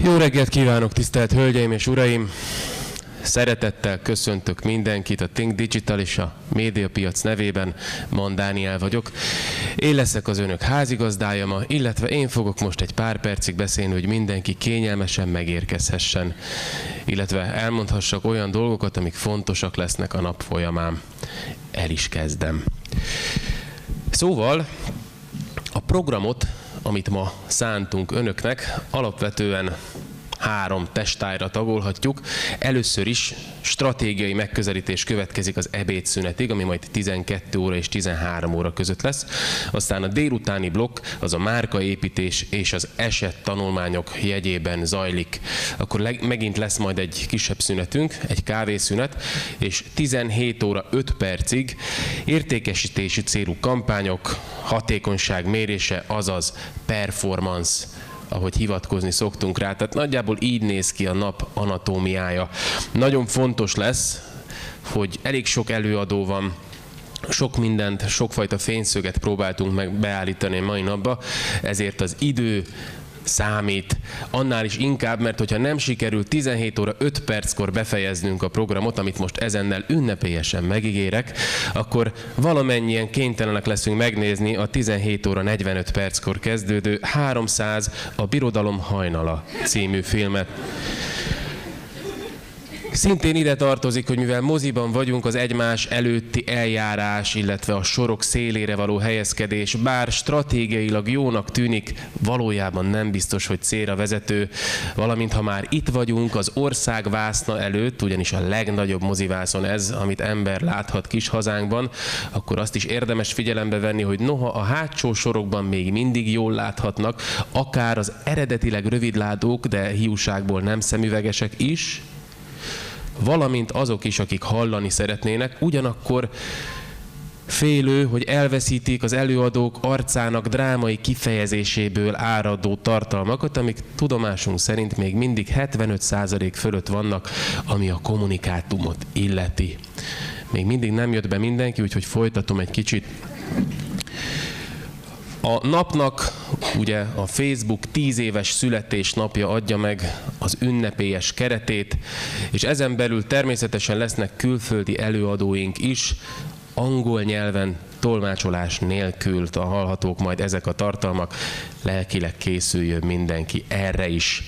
Jó reggelt kívánok, tisztelt Hölgyeim és Uraim! Szeretettel köszöntök mindenkit a Think Digital és a médiapiac nevében. Mann Dániel vagyok. Én leszek az önök házigazdája ma, illetve én fogok most egy pár percig beszélni, hogy mindenki kényelmesen megérkezhessen, illetve elmondhassak olyan dolgokat, amik fontosak lesznek a nap folyamán. El is kezdem. Szóval a programot, amit ma szántunk önöknek, alapvetően 3 testályra tagolhatjuk. Először is stratégiai megközelítés következik az ebédszünetig, ami majd 12 óra és 13 óra között lesz. Aztán a délutáni blokk az a márkaépítés és az esettanulmányok jegyében zajlik. Akkor megint lesz majd egy kisebb szünetünk, egy kávészünet, és 17 óra 5 percig értékesítési célú kampányok, hatékonyság mérése, azaz performance, ahogy hivatkozni szoktunk rá. Tehát nagyjából így néz ki a nap anatómiája. Nagyon fontos lesz, hogy elég sok előadó van, sok mindent, sokfajta fényszöget próbáltunk meg beállítani a mai napba, ezért az idő számít. Annál is inkább, mert hogyha nem sikerül 17 óra 5 perckor befejeznünk a programot, amit most ezennel ünnepélyesen megígérek, akkor valamennyien kénytelenek leszünk megnézni a 17 óra 45 perckor kezdődő 300 a Birodalom hajnala című filmet. Szintén ide tartozik, hogy mivel moziban vagyunk, az egymás előtti eljárás, illetve a sorok szélére való helyezkedés, bár stratégiailag jónak tűnik, valójában nem biztos, hogy célra vezető, valamint ha már itt vagyunk az ország vászna előtt, ugyanis a legnagyobb mozivászon ez, amit ember láthat kis hazánkban, akkor azt is érdemes figyelembe venni, hogy noha a hátsó sorokban még mindig jól láthatnak, akár az eredetileg rövidlátók, de hiúságból nem szemüvegesek is, valamint azok is, akik hallani szeretnének, ugyanakkor félő, hogy elveszítik az előadók arcának drámai kifejezéséből áradó tartalmakat, amik tudomásunk szerint még mindig 75% fölött vannak, ami a kommunikátumot illeti. Még mindig nem jött be mindenki, úgyhogy folytatom egy kicsit. A napnak ugye a Facebook 10 éves születésnapja adja meg az ünnepélyes keretét, és ezen belül természetesen lesznek külföldi előadóink is, angol nyelven tolmácsolás nélkül hallhatók majd ezek a tartalmak, lelkileg készüljön mindenki erre is.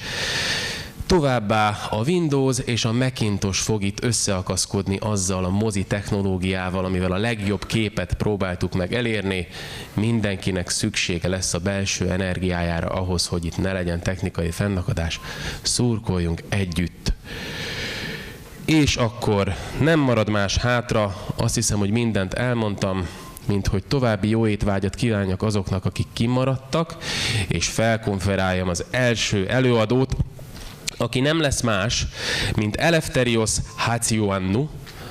Továbbá a Windows és a Macintosh fog itt összeakaszkodni azzal a mozi technológiával, amivel a legjobb képet próbáltuk meg elérni. Mindenkinek szüksége lesz a belső energiájára ahhoz, hogy itt ne legyen technikai fennakadás. Szurkoljunk együtt. És akkor nem marad más hátra, azt hiszem, hogy mindent elmondtam, mint hogy további jó étvágyat kívánjak azoknak, akik kimaradtak, és felkonferáljam az első előadót, aki nem lesz más, mint Eleftherios Hatziioannou,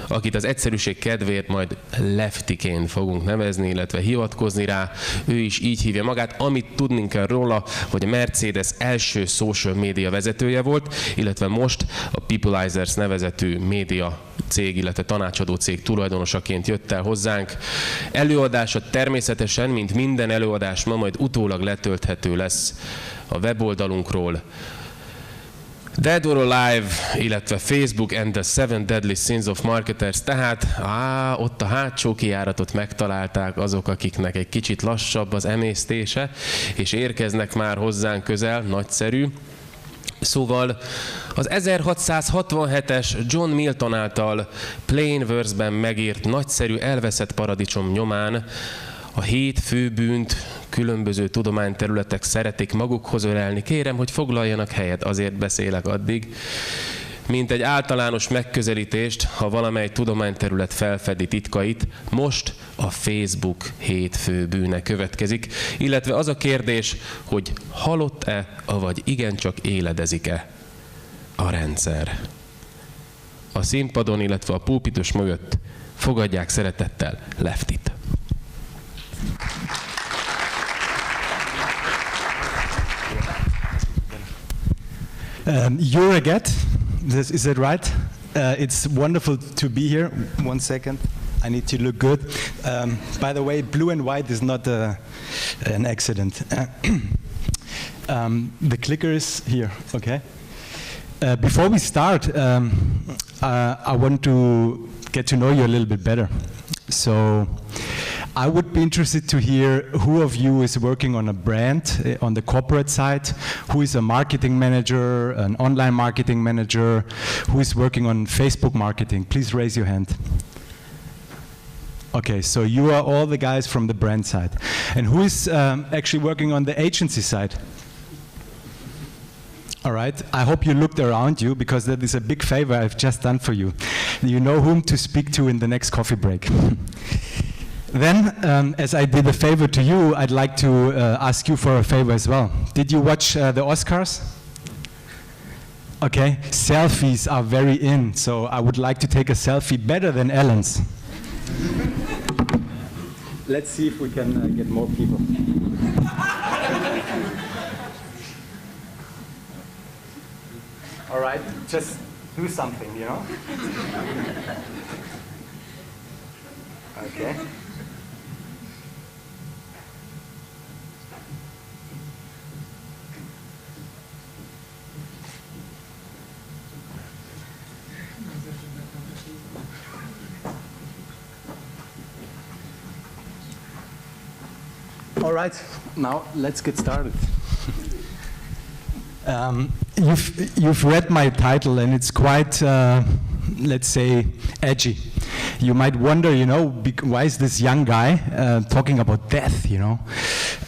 akit az egyszerűség kedvéért majd Leftiként fogunk nevezni, illetve hivatkozni rá. Ő is így hívja magát. Amit tudnunk kell róla, hogy a Mercedes első social média vezetője volt, illetve most a Peopleizers nevezetű média cég, illetve tanácsadó cég tulajdonosaként jött el hozzánk. Előadása természetesen, mint minden előadás ma, majd utólag letölthető lesz a weboldalunkról. Dead or Alive, illetve Facebook and the 7 Deadly Sins of Marketers, tehát ott a hátsó kijáratot megtalálták azok, akiknek egy kicsit lassabb az emésztése, és érkeznek már hozzánk közel, nagyszerű. Szóval az 1667-es John Milton által Plain Verse-ben megírt nagyszerű Elveszett paradicsom nyomán a 7 főbűnt különböző tudományterületek szeretik magukhoz ölelni. Kérem, hogy foglaljanak helyet, azért beszélek addig. Mint egy általános megközelítést, ha valamely tudományterület felfedi titkait, most a Facebook 7 főbűne következik, illetve az a kérdés, hogy halott-e, avagy igencsak éledezik-e a rendszer. A színpadon, illetve a pulpitus mögött fogadják szeretettel Leftit. Jó reggelt, is that right? It's wonderful to be here. 1 second, I need to look good. By the way, blue and white is not an accident. The clicker is here, okay? Before we start, I want to get to know you a little bit better. So I would be interested to hear who of you is working on a brand on the corporate side, who is a marketing manager, an online marketing manager, who is working on Facebook marketing. Please raise your hand. Okay, so you are all the guys from the brand side. And who is actually working on the agency side? All right, I hope you looked around you, because that is a big favor I've just done for you. You know whom to speak to in the next coffee break. Then, as I did a favor to you, I'd like to ask you for a favor as well. Did you watch the Oscars? Okay, selfies are very in, so I would like to take a selfie better than Ellen's. Let's see if we can get more people. All right, just do something, you know? Okay. All right, now let's get started. You've read my title, and it's quite, let's say, edgy. You might wonder, you know, why is this young guy talking about death, you know?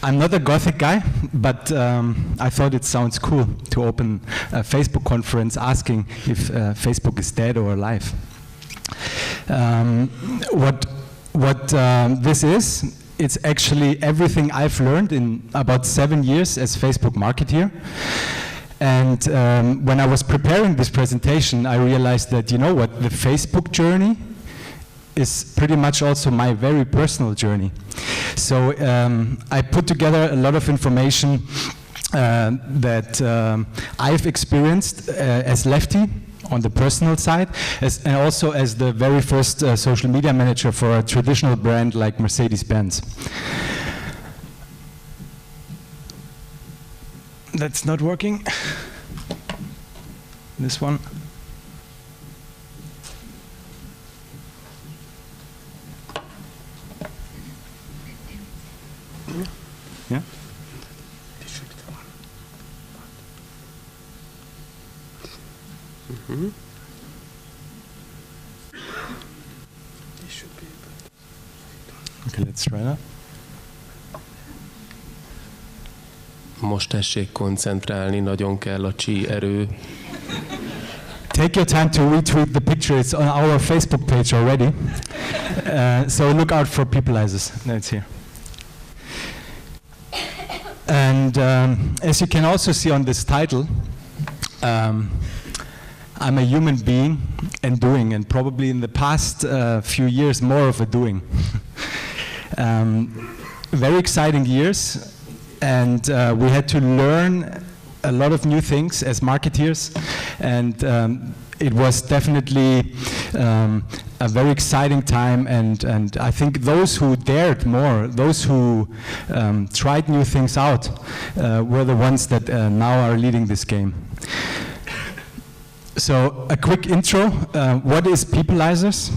I'm not a gothic guy, but I thought it sounds cool to open a Facebook conference asking if Facebook is dead or alive. What this is, it's actually everything I've learned in about 7 years as Facebook marketeer. And when I was preparing this presentation, I realized that, you know what, the Facebook journey is pretty much also my very personal journey. So I put together a lot of information that I've experienced as Lefty on the personal side, and also as the very first social media manager for a traditional brand like Mercedes-Benz. That's not working. This one. Yeah? Mm-hmm. Okay, let's try that. Most tessék koncentrálni, nagyon kell a chi erő. Take your time to retweet the picture. It's on our Facebook page already. So look out for peopleizers. No, it's here. And as you can also see on this title, I'm a human being and doing, and probably in the past few years more of a doing. Very exciting years. And we had to learn a lot of new things as marketeers, and it was definitely a very exciting time, and I think those who dared more, those who tried new things out, were the ones that now are leading this game. So a quick intro, what is Peopleizers?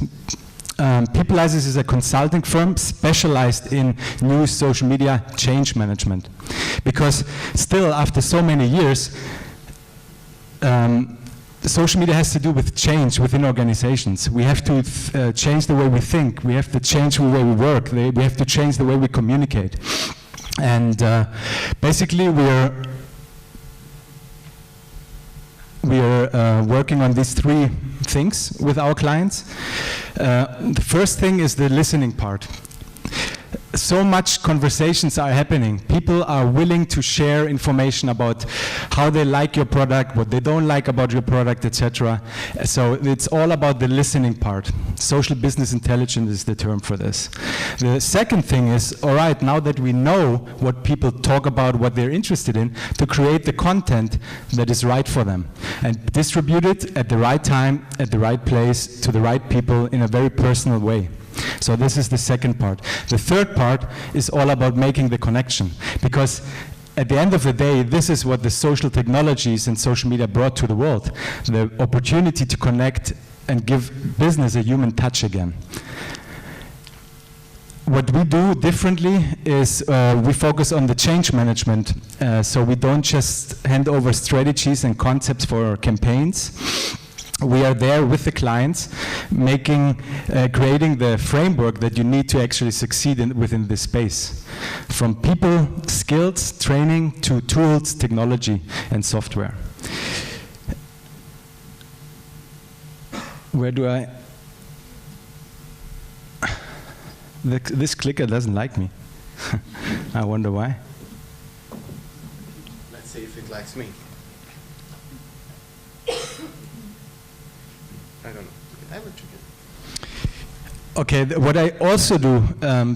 Peopleizers is a consulting firm specialized in new social media change management. Because still, after so many years, social media has to do with change within organizations. We have to change the way we think. We have to change the way we work. We have to change the way we communicate. And basically, we're working on these three things with our clients. The first thing is the listening part. So much conversations are happening. People are willing to share information about how they like your product, what they don't like about your product, etc. So it's all about the listening part. Social business intelligence is the term for this. The second thing is, all right, now that we know what people talk about, what they're interested in, to create the content that is right for them and distribute it at the right time, at the right place, to the right people in a very personal way. So this is the second part. The third part is all about making the connection, because at the end of the day, this is what the social technologies and social media brought to the world, the opportunity to connect and give business a human touch again. What we do differently is we focus on the change management. So we don't just hand over strategies and concepts for campaigns. We are there with the clients, creating the framework that you need to actually succeed within this space. From people, skills, training, to tools, technology, and software. Where do I... This clicker doesn't like me. I wonder why. Let's see if it likes me. I don't know. I will check it. Okay, what I also do,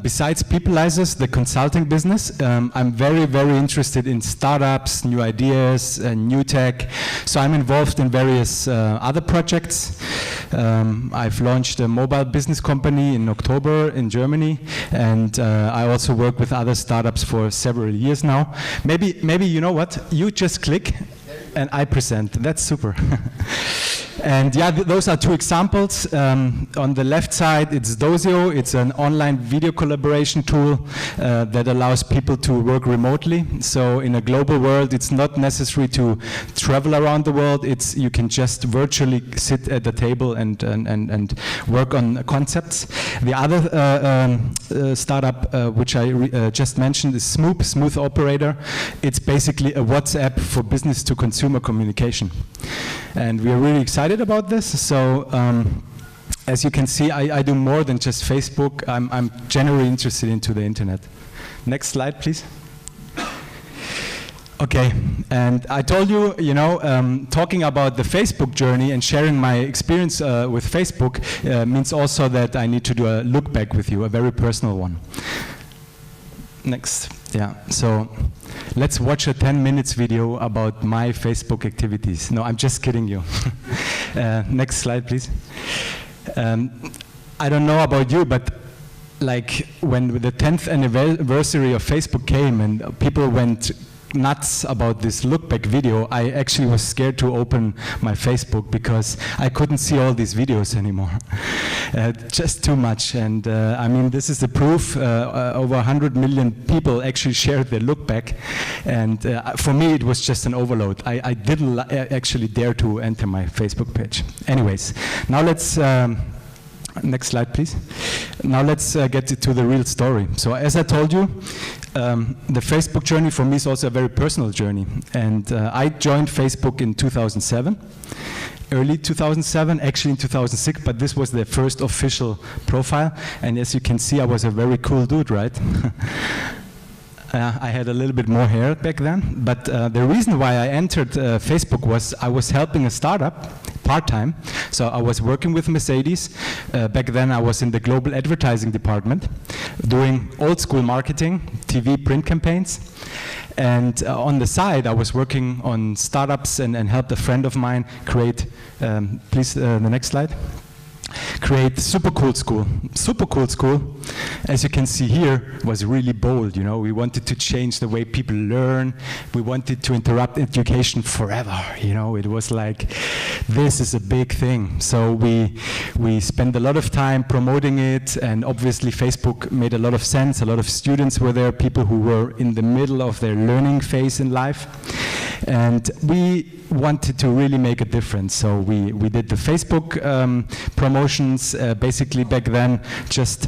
besides Peopleizers, the consulting business, I'm very, very interested in startups, new ideas, new tech. So I'm involved in various other projects. I've launched a mobile business company in October in Germany, and I also work with other startups for several years now. Maybe you know what? You just click, and I present. That's super. And yeah, those are two examples. On the left side, it's Dozio. It's an online video collaboration tool that allows people to work remotely. So in a global world, it's not necessary to travel around the world. You can just virtually sit at the table and work on concepts. The other startup, which I just mentioned, is Smoop, Smooth Operator. It's basically a WhatsApp for business to consumer communication. And we are really excited about this. So as you can see, I do more than just Facebook. I'm generally interested into the internet. Next slide, please. Okay, and I told you, talking about the Facebook journey and sharing my experience with Facebook means also that I need to do a look back with you, a very personal one. Next, yeah, so let's watch a 10 minutes video about my Facebook activities. No, I'm just kidding you. Next slide, please. I don't know about you, but like when the 10th anniversary of Facebook came and people went nuts about this look back video, I actually was scared to open my Facebook because I couldn't see all these videos anymore. Just too much. And I mean, this is the proof. Over 100 million people actually shared their look back. And for me, it was just an overload. I didn't actually dare to enter my Facebook page. Anyways, now let's next slide, please. Now let's get to the real story. So as I told you, the Facebook journey for me is also a very personal journey. And I joined Facebook in 2007, early 2007, actually in 2006, but this was the first official profile. And as you can see, I was a very cool dude, right? I had a little bit more hair back then, but the reason why I entered Facebook was I was helping a startup part-time. So I was working with Mercedes. Back then I was in the global advertising department, doing old school marketing, TV print campaigns. And on the side I was working on startups and helped a friend of mine create, please the next slide. Create Super Cool School. Super Cool School, as you can see here, was really bold. We wanted to change the way people learn. We wanted to interrupt education forever. It was like, this is a big thing. So we spent a lot of time promoting it, and obviously Facebook made a lot of sense. A lot of students were there, people who were in the middle of their learning phase in life. And we wanted to really make a difference. So we did the Facebook promotions, basically back then just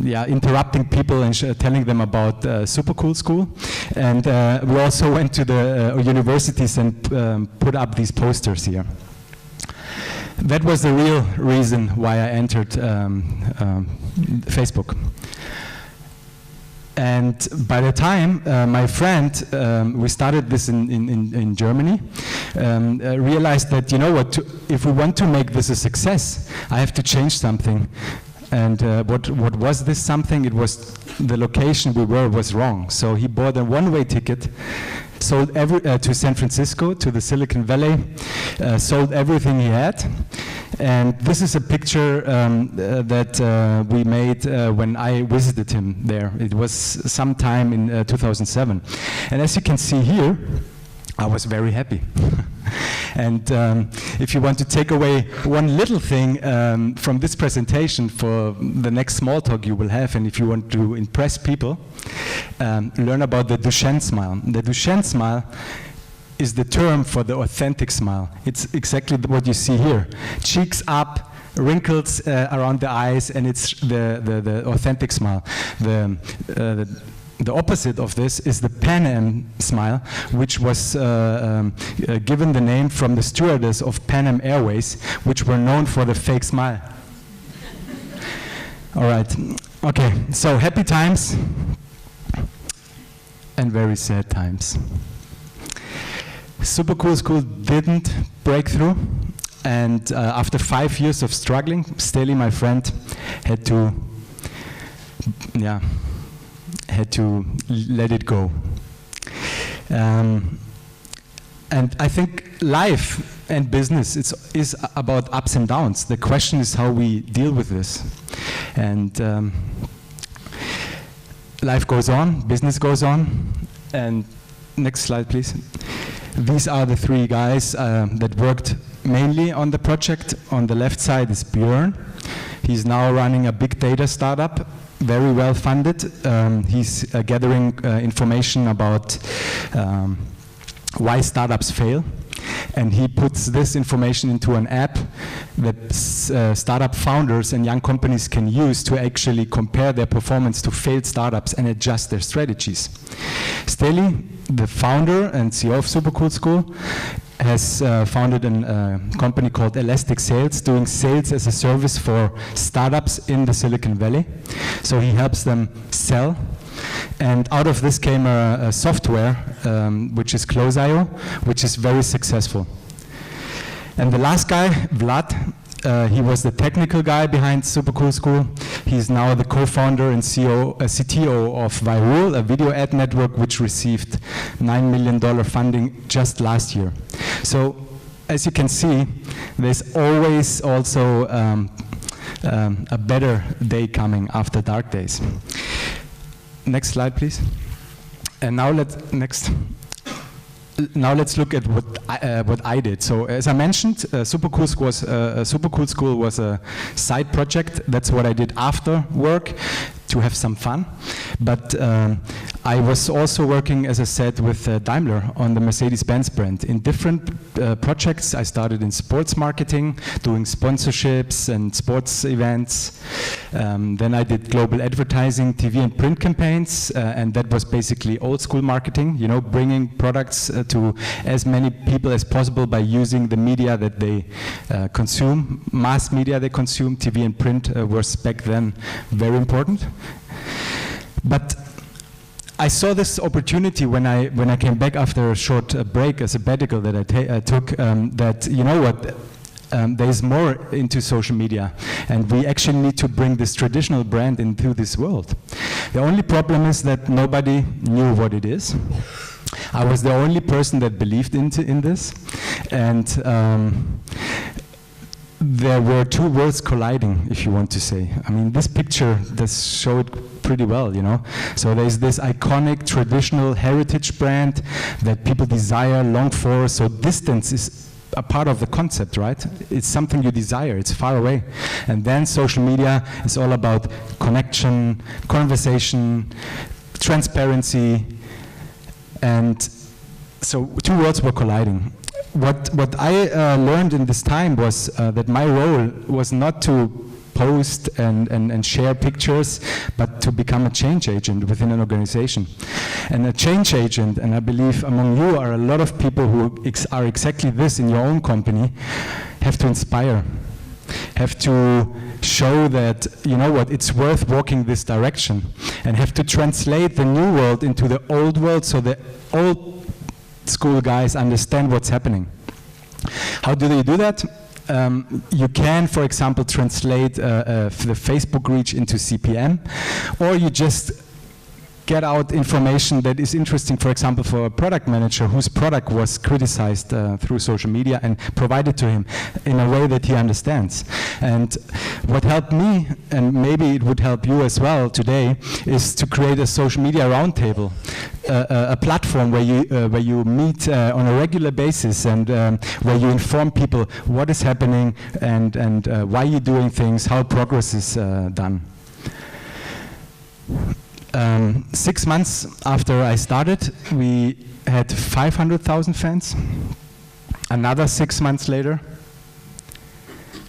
interrupting people and telling them about Super Cool School. And we also went to the universities and put up these posters here. That was the real reason why I entered Facebook. And by the time my friend, we started this in Germany, realized that, if we want to make this a success, I have to change something. And what was this something? It was the location we were was wrong. So he bought a one-way ticket, sold to San Francisco, to the Silicon Valley, sold everything he had, And this is a picture that we made when I visited him there. It was sometime in 2007. And as you can see here, I was very happy. And if you want to take away one little thing from this presentation for the next small talk you will have, and if you want to impress people, learn about the Duchenne smile. The Duchenne smile is the term for the authentic smile. It's exactly what you see here. Cheeks up, wrinkles around the eyes, and it's the authentic smile. The opposite of this is the Pan Am smile, which was given the name from the stewardess of Pan Am Airways, which were known for the fake smile. All right. Okay, so happy times and very sad times. Super Cool School didn't break through, and after 5 years of struggling, Steli, my friend, had to let it go. And I think life and business is about ups and downs. The question is how we deal with this. And life goes on, business goes on. And next slide, please. These are the three guys that worked mainly on the project. On the left side is Björn. He's now running a big data startup, very well funded. He's gathering information about why startups fail. And he puts this information into an app that startup founders and young companies can use to actually compare their performance to failed startups and adjust their strategies. Steli, the founder and CEO of Super Cool School, has founded a company called Eleftherios, doing sales as a service for startups in the Silicon Valley. So he helps them sell. And out of this came a software, which is Close.io, which is very successful. And the last guy, Vlad, he was the technical guy behind Super Cool School. He's now the co-founder and CTO of Viral, a video ad network which received $9 million funding just last year. So, as you can see, there's always also a better day coming after dark days. Next slide, please. And now let's look at what I did. So, as I mentioned, Super Cool School was a side project. That's what I did after work, to have some fun. But I was also working, as I said, with Daimler on the Mercedes-Benz brand. In different projects, I started in sports marketing, doing sponsorships and sports events. Then I did global advertising, TV and print campaigns, and that was basically old school marketing, you know, bringing products to as many people as possible by using the media that they consume, mass media they consume. TV and print was back then very important. But I saw this opportunity when I came back after a short break, a sabbatical that I took, that, you know what, there is more into social media, and we actually need to bring this traditional brand into this world. The only problem is that nobody knew what it is. I was the only person that believed in this, and there were two worlds colliding, if you want to say. I mean, this picture does show it pretty well, you know. So there's this iconic traditional heritage brand that people desire, long for. So distance is a part of the concept, right? It's something you desire, it's far away. And then social media is all about connection, conversation, transparency, and so two worlds were colliding. What I learned in this time was that my role was not to post and share pictures, but to become a change agent within an organization. And a change agent, and I believe among you are a lot of people who are exactly this in your own company, have to inspire, have to show that, you know what, it's worth walking this direction, and have to translate the new world into the old world so the old school guys understand what's happening. How do they do that? You can, for example, translate the Facebook reach into CPM, or you just get out information that is interesting, for example, for a product manager whose product was criticized through social media, and provide it to him in a way that he understands. And what helped me, and maybe it would help you as well today, is to create a social media roundtable, a platform where you meet on a regular basis, and where you inform people what is happening, and why you're doing things, how progress is done. 6 months after I started, we had 500,000 fans. Another 6 months later,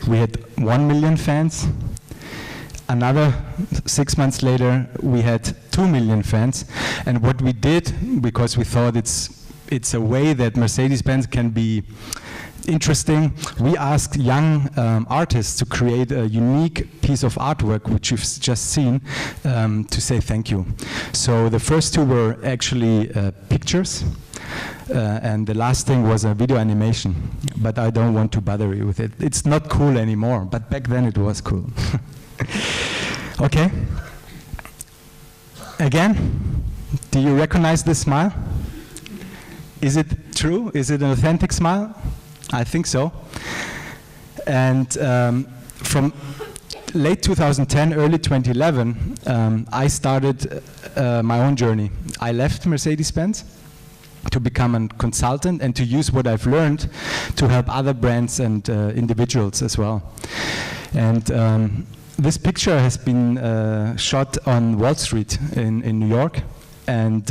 we had 1 million fans. Another 6 months later, we had 2 million fans. And what we did, because we thought it's a way that Mercedes-Benz can be interesting, we asked young artists to create a unique piece of artwork, which you've just seen, to say thank you. So the first two were actually pictures, and the last thing was a video animation. But I don't want to bother you with it. It's not cool anymore, but back then it was cool. Okay. Again, do you recognize this smile? Is it true? Is it an authentic smile? I think so. And from late 2010, early 2011, I started my own journey. I left Mercedes-Benz to become a consultant and to use what I've learned to help other brands and individuals as well. And this picture has been shot on Wall Street in New York. And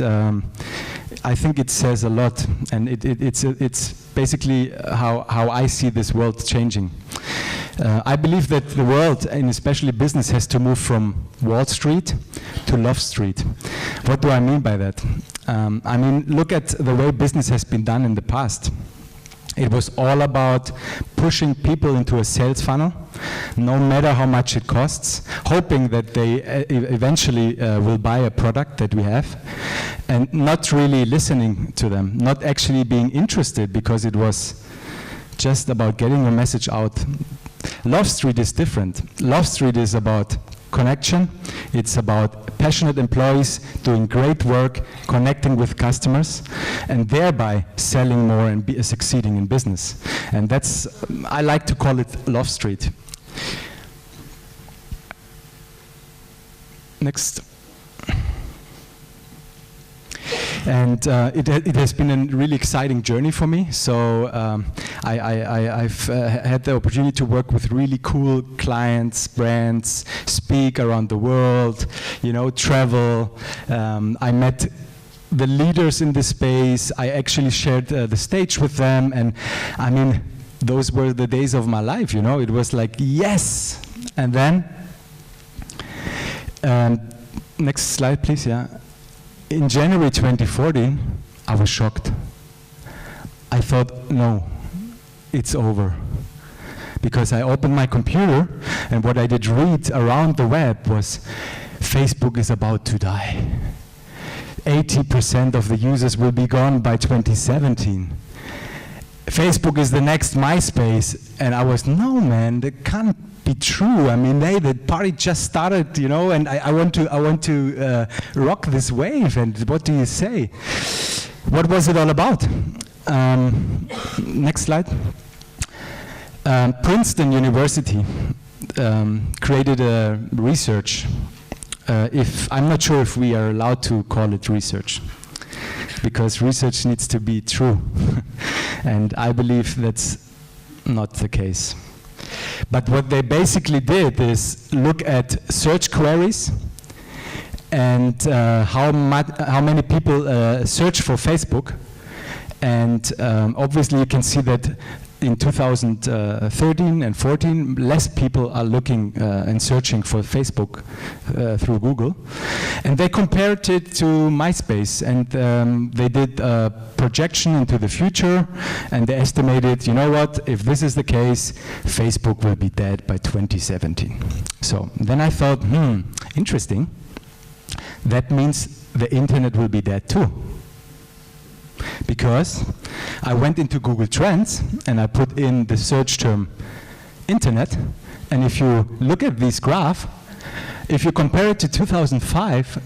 I think it says a lot, and it's basically how I see this world changing. I believe that the world, and especially business, has to move from Wall Street to Love Street. What do I mean by that? I mean, look at the way business has been done in the past. It was all about pushing people into a sales funnel, no matter how much it costs, hoping that they eventually will buy a product that we have, and not really listening to them, not actually being interested, because it was just about getting a message out. Love Street is different. Love Street is about connection. It's about passionate employees doing great work, connecting with customers, and thereby selling more and succeeding in business. And that's, I like to call it Love Street. Next. And it has been a really exciting journey for me. So I've had the opportunity to work with really cool clients, brands, speak around the world, you know, travel. I met the leaders in this space. I actually shared the stage with them, and I mean, those were the days of my life, you know. It was like, yes! And then, next slide, please, yeah. In January 2014, I was shocked. I thought, no, it's over. Because I opened my computer, and what I did read around the web was, Facebook is about to die. 80% of the users will be gone by 2017. Facebook is the next MySpace. And I was, no man, that can't be true. I mean, the party just started, you know, and I want to rock this wave. And what do you say? What was it all about? Next slide. Princeton University created a research. I'm not sure if we are allowed to call it research, because research needs to be true. And I believe that's not the case. But what they basically did is look at search queries and how many people search for Facebook. And obviously you can see that in 2013 and 14, less people are looking and searching for Facebook through Google. And they compared it to MySpace, and they did a projection into the future, and they estimated, you know what, if this is the case, Facebook will be dead by 2017. So then I thought, interesting. That means the internet will be dead too. Because I went into Google Trends and I put in the search term internet, and if you look at this graph, if you compare it to 2005,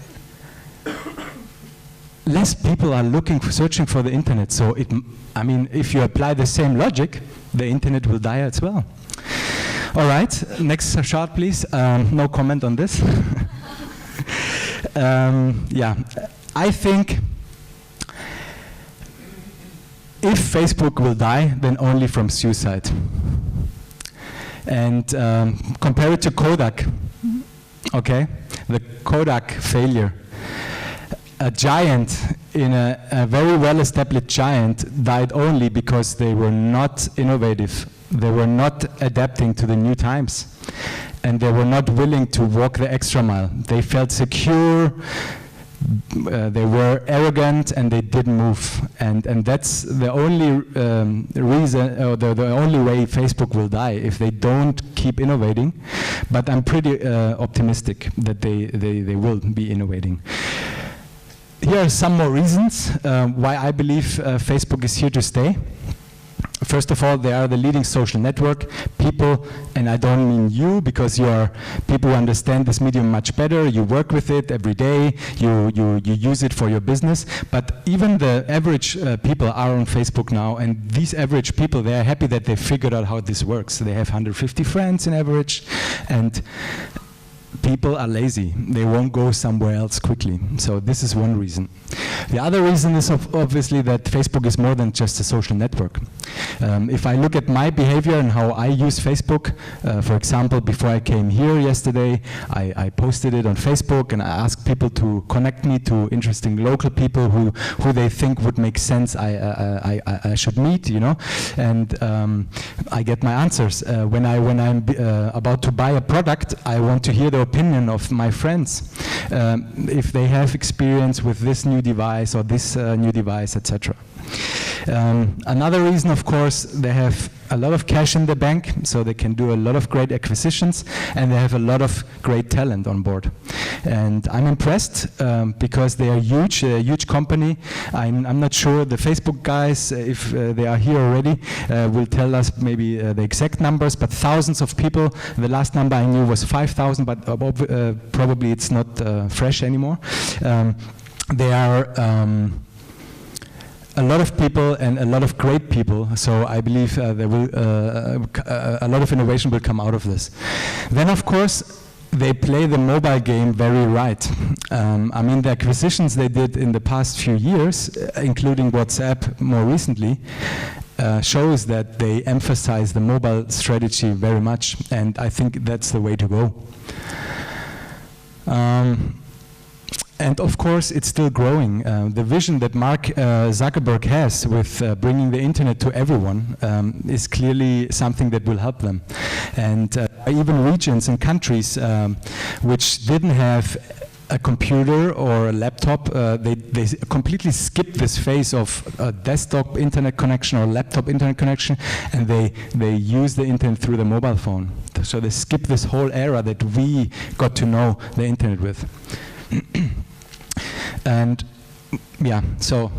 less people are searching for the internet. So I mean, if you apply the same logic, the internet will die as well. All right, next chart, please. No comment on this. Yeah, I think if Facebook will die, then only from suicide. And compare it to Kodak, okay? The Kodak failure. A giant, a very well-established giant, died only because they were not innovative. They were not adapting to the new times. And they were not willing to walk the extra mile. They felt secure, they were arrogant, and they didn't move. And that's the only reason, or the only way Facebook will die, if they don't keep innovating. But I'm pretty optimistic that they will be innovating. Here are some more reasons why I believe Facebook is here to stay. First of all, they are the leading social network. People, and I don't mean you, because you are people who understand this medium much better. You work with it every day. You use it for your business. But even the average people are on Facebook now, and these average people, they are happy that they figured out how this works. They have 150 friends in average, and people are lazy. They won't go somewhere else quickly. So this is one reason. The other reason is obviously that Facebook is more than just a social network. If I look at my behavior and how I use Facebook, for example, before I came here yesterday, I posted it on Facebook and I asked people to connect me to interesting local people who they think would make sense I should meet, you know, and I get my answers. When I'm about to buy a product, I want to hear the opinion of my friends, if they have experience with this new device or this new device, etc. Another reason, of course, they have a lot of cash in the bank, so they can do a lot of great acquisitions, and they have a lot of great talent on board. And I'm impressed because they are huge, a huge company. I'm not sure the Facebook guys, if they are here already, will tell us maybe the exact numbers, but thousands of people. The last number I knew was 5,000, but probably it's not fresh anymore. They are a lot of people and a lot of great people, so I believe there will a lot of innovation will come out of this. Then, of course, they play the mobile game very right. I mean, the acquisitions they did in the past few years, including WhatsApp more recently, shows that they emphasize the mobile strategy very much, and I think that's the way to go. And of course, it's still growing. The vision that Mark Zuckerberg has with bringing the internet to everyone is clearly something that will help them. And even regions and countries which didn't have a computer or a laptop, they completely skipped this phase of a desktop internet connection or laptop internet connection, and they use the internet through the mobile phone. So they skip this whole era that we got to know the internet with. And yeah, so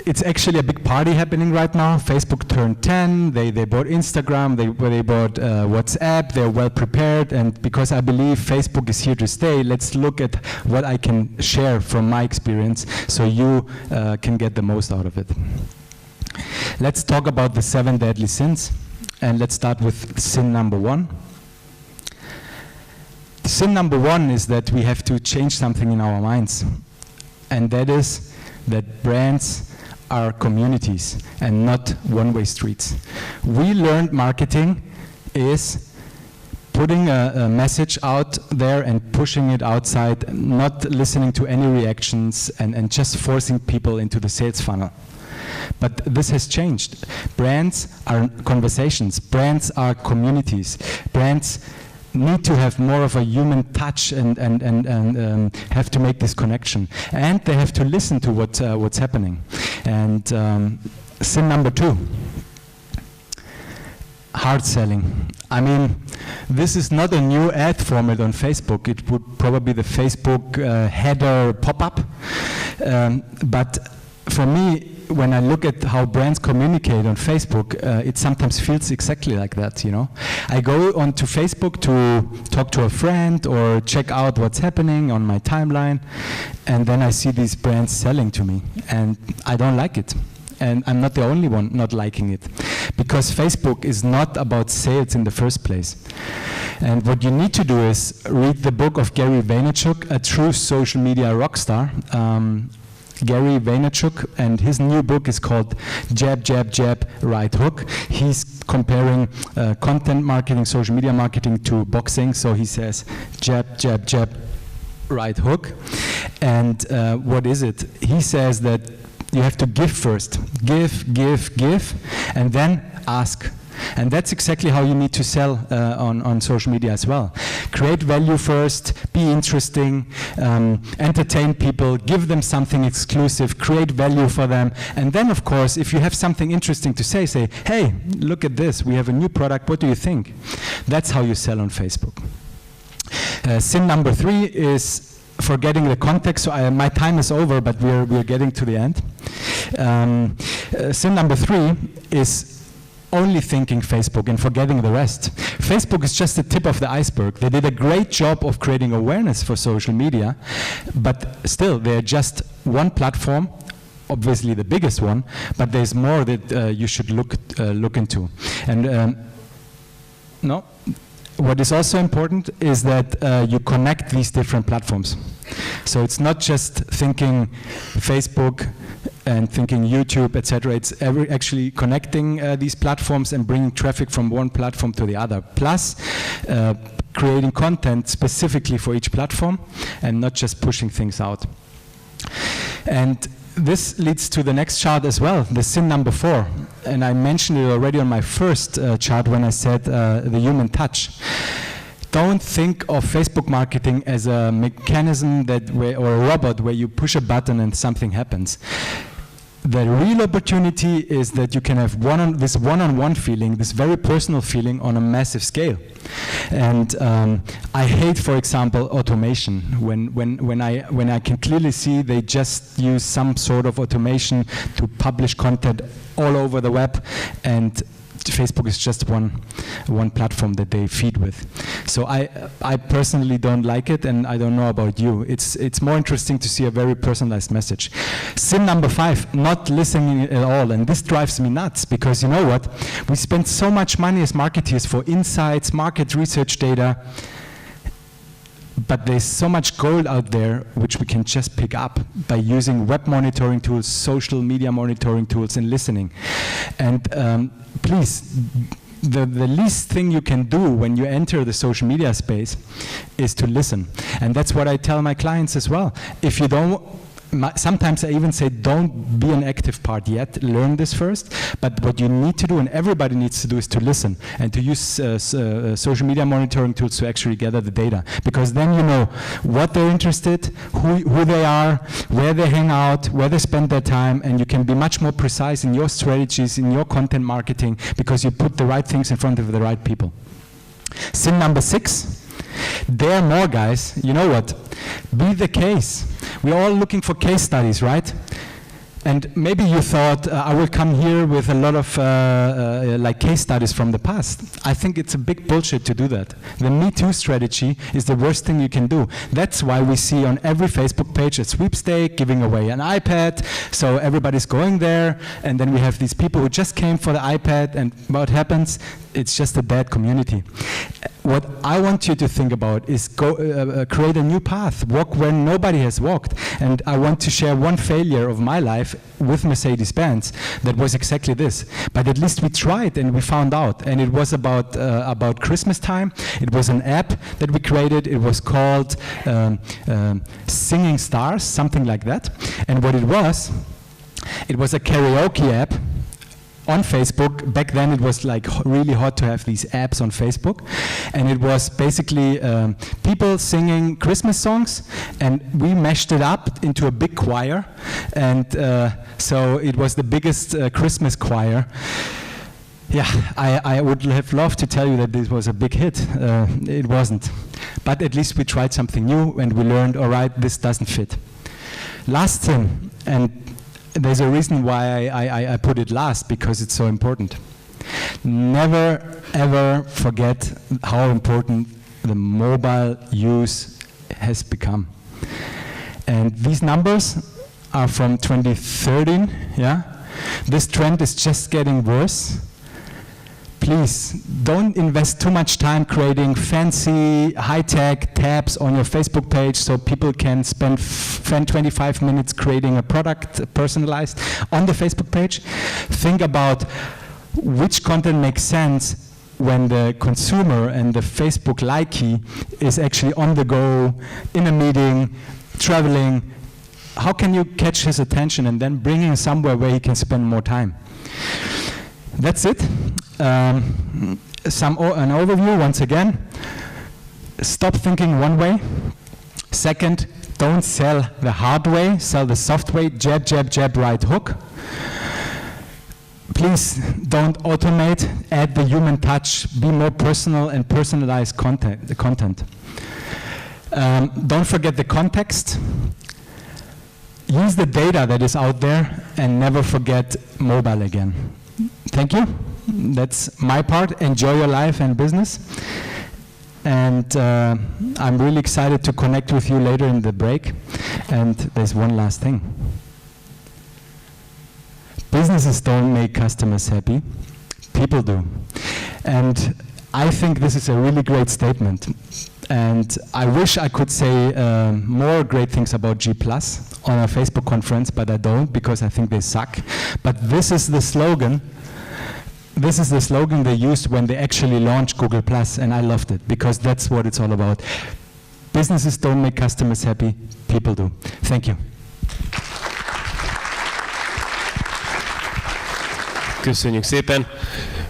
it's actually a big party happening right now. Facebook turned 10, they bought Instagram, they bought WhatsApp, they're well prepared, and because I believe Facebook is here to stay, let's look at what I can share from my experience so you can get the most out of it. Let's talk about the 7 deadly sins, and let's start with sin number 1. Sin number 1 is that we have to change something in our minds, and that is that brands are communities and not one-way streets. We learned marketing is putting a message out there and pushing it outside, not listening to any reactions and just forcing people into the sales funnel. But this has changed. Brands are conversations, brands are communities, brands need to have more of a human touch and have to make this connection, and they have to listen to what's happening. And sin number 2, hard selling. I mean, this is not a new ad format on Facebook. It would probably be the Facebook header pop-up, but for me when I look at how brands communicate on Facebook, it sometimes feels exactly like that, you know. I go onto Facebook to talk to a friend or check out what's happening on my timeline, and then I see these brands selling to me, and I don't like it. And I'm not the only one not liking it, because Facebook is not about sales in the first place. And what you need to do is read the book of Gary Vaynerchuk, a true social media rock star. Gary Vaynerchuk, and his new book is called Jab, Jab, Jab, Right Hook. He's comparing content marketing, social media marketing to boxing. So he says jab, jab, jab, right hook. And what is it? He says that you have to give first. Give, give, give, and then ask. And that's exactly how you need to sell on social media as well. Create value first, be interesting, entertain people, give them something exclusive, create value for them. And then, of course, if you have something interesting to say, hey, look at this, we have a new product, what do you think? That's how you sell on Facebook. Sin number 3 is forgetting the context. So my time is over, but we're getting to the end. Sin number 3 is only thinking Facebook and forgetting the rest. Facebook is just the tip of the iceberg. They did a great job of creating awareness for social media, but still they're just one platform, obviously the biggest one, but there's more that you should look into. And no, what is also important is that you connect these different platforms. So it's not just thinking Facebook and thinking YouTube, etc. It's actually connecting these platforms and bringing traffic from one platform to the other. Plus, creating content specifically for each platform and not just pushing things out. And this leads to the next chart as well, the sin number 4. And I mentioned it already on my first chart when I said the human touch. Don't think of Facebook marketing as a mechanism or a robot where you push a button and something happens. The real opportunity is that you can have this one-on-one feeling, this very personal feeling on a massive scale. And I hate, for example, automation. When I can clearly see they just use some sort of automation to publish content all over the web, and Facebook is just one platform that they feed with. So I personally don't like it, and I don't know about you. It's more interesting to see a very personalized message. Sin number 5, not listening at all. And this drives me nuts, because you know what? We spend so much money as marketeers for insights, market research data, but there's so much gold out there which we can just pick up by using web monitoring tools, social media monitoring tools, and listening. And please, the least thing you can do when you enter the social media space is to listen. And that's what I tell my clients as well. If you don't, sometimes I even say, don't be an active part yet, learn this first. But what you need to do, and everybody needs to do, is to listen and to use social media monitoring tools to actually gather the data. Because then you know what they're interested, who they are, where they hang out, where they spend their time, and you can be much more precise in your strategies, in your content marketing, because you put the right things in front of the right people. Sin number 6. Dare more, guys. You know what? Be the case. We're all looking for case studies, right? And maybe you thought, I will come here with a lot of like case studies from the past. I think it's a big bullshit to do that. The Me Too strategy is the worst thing you can do. That's why we see on every Facebook page a sweepstake giving away an iPad. So everybody's going there, and then we have these people who just came for the iPad, and what happens? It's just a bad community. What I want you to think about is create a new path, walk where nobody has walked. And I want to share one failure of my life with Mercedes-Benz that was exactly this. But at least we tried and we found out. And it was about Christmas time. It was an app that we created. It was called Singing Stars, something like that. And what it was a karaoke app on Facebook. Back then it was like really hot to have these apps on Facebook, and it was basically people singing Christmas songs, and we mashed it up into a big choir, and so it was the biggest Christmas choir. Yeah, I would have loved to tell you that this was a big hit. It wasn't, but at least we tried something new, and we learned, all right, this doesn't fit. Last thing, and there's a reason why I put it last, because it's so important. Never ever forget how important the mobile use has become. And these numbers are from 2013, yeah? This trend is just getting worse. Please, don't invest too much time creating fancy, high-tech tabs on your Facebook page so people can spend 25 minutes creating a product personalized on the Facebook page. Think about which content makes sense when the consumer and the Facebook likey is actually on the go, in a meeting, traveling. How can you catch his attention and then bring him somewhere where he can spend more time? That's it. An overview once again. Stop thinking one way. Second, don't sell the hard way, sell the soft way, jab, jab, jab, right hook. Please don't automate, add the human touch, be more personal and personalize content. Don't forget the context. Use the data that is out there and never forget mobile again. Thank you. That's my part. Enjoy your life and business. And I'm really excited to connect with you later in the break. And there's one last thing. Businesses don't make customers happy. People do. And I think this is a really great statement. And I wish I could say more great things about G+ on a Facebook conference, but I don't, because I think they suck. But this is the slogan. This is the slogan they used when they actually launched Google+, and I loved it, because that's what it's all about. Businesses don't make customers happy, people do. Thank you. Köszönjük szépen.